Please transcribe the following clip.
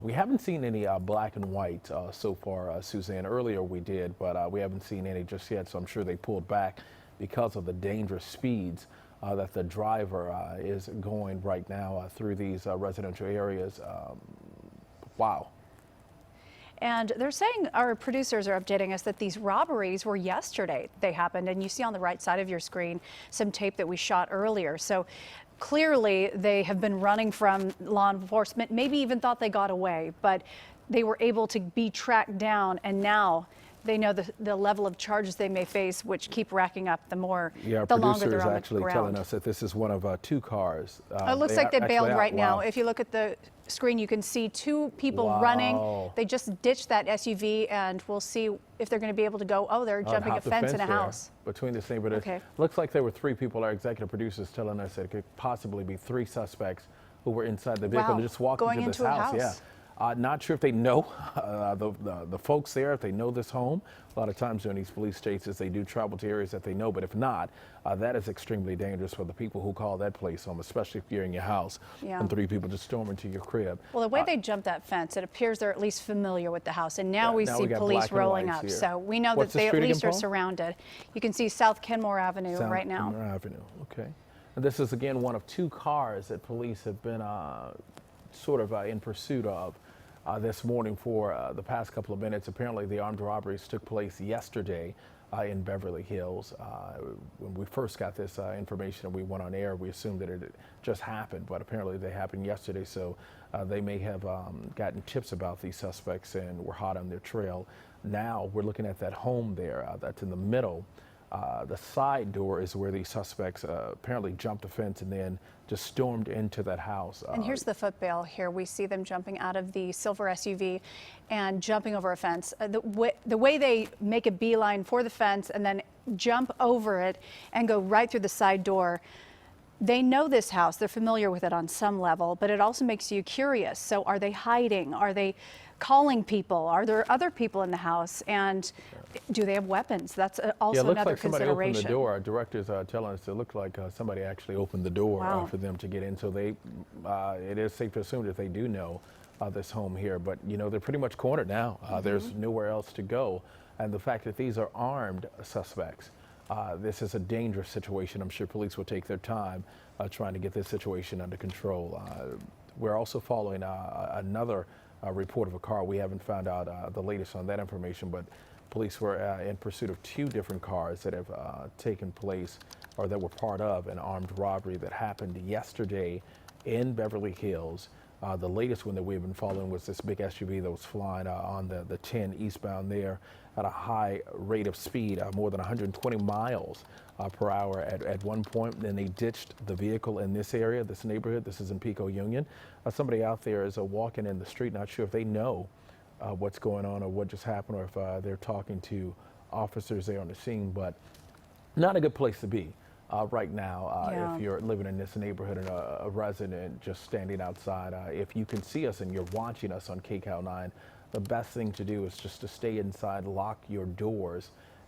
We haven't seen any black and white so far, Suzanne. Earlier we did, but we haven't seen any just yet, so I'm sure they pulled back because of the dangerous speeds that the driver is going right now through these residential areas. Wow. And they're saying, our producers are updating us, that these robberies were yesterday. They happened, and you see on the right side of your screen some tape that we shot earlier. So clearly they have been running from law enforcement, maybe even thought they got away, but they were able to be tracked down, and now they know the level of charges they may face, which keep racking up the longer they're on the ground. Producer is actually telling us that this is one of two cars. It looks like they bailed right now. If you look at the screen, you can see two people running. They just ditched that SUV, and we'll see if they're going to be able to go. Oh, they're jumping a fence in a house. Between this neighborhood. Okay. Looks like there were three people. Our executive producer is telling us that it could possibly be three suspects who were inside the vehicle and just walking into this house. Yeah. Not sure if they know the folks there, if they know this home. A lot of times during these police chases, they do travel to areas that they know, but if not, that is extremely dangerous for the people who call that place home, especially if you're in your house and three people just storm into your crib. Well, the way they jumped that fence, it appears they're at least familiar with the house, and now we see police rolling up. So we know that they at least are surrounded. You can see South Kenmore Avenue right now. Kenmore Avenue, okay. And this is again one of two cars that police have been sort of in pursuit of this morning for the past couple of minutes. Apparently the armed robberies took place yesterday in Beverly Hills. When we first got this information and we went on air, we assumed that it just happened, but apparently they happened yesterday, so they may have gotten tips about these suspects and were hot on their trail. Now we're looking at that home there that's in the middle. The side door is where these suspects apparently jumped a fence and then just stormed into that house. And here's the foot bail here. We see them jumping out of the silver SUV and jumping over a fence. The way they make a beeline for the fence and then jump over it and go right through the side door. They know this house. They're familiar with it on some level, but it also makes you curious. So are they hiding? Are they calling people? Are there other people in the house? And do they have weapons? That's also another consideration. Somebody opened the door. Our directors are telling us it looked like somebody actually opened the door for them to get in. So they, it is safe to assume that they do know this home here. But, you know, they're pretty much cornered now. There's nowhere else to go. And the fact that these are armed suspects, this is a dangerous situation. I'm sure police will take their time trying to get this situation under control. We're also following another report of a car. We haven't found out the latest on that information, but police were in pursuit of two different cars that have taken place or that were part of an armed robbery that happened yesterday in Beverly Hills. The latest one that we've been following was this big SUV that was flying on the 10 eastbound there at a high rate of speed, more than 120 miles per hour at one point. Then they ditched the vehicle in this area, this neighborhood. This is in Pico-Uni. Somebody out there is walking in the street, not sure if they know what's going on or what just happened, or if they're talking to officers there on the scene, but not a good place to be. Right now, if you're living in this neighborhood and a resident just standing outside, if you can see us and you're watching us on KCAL 9, the best thing to do is just to stay inside, lock your doors,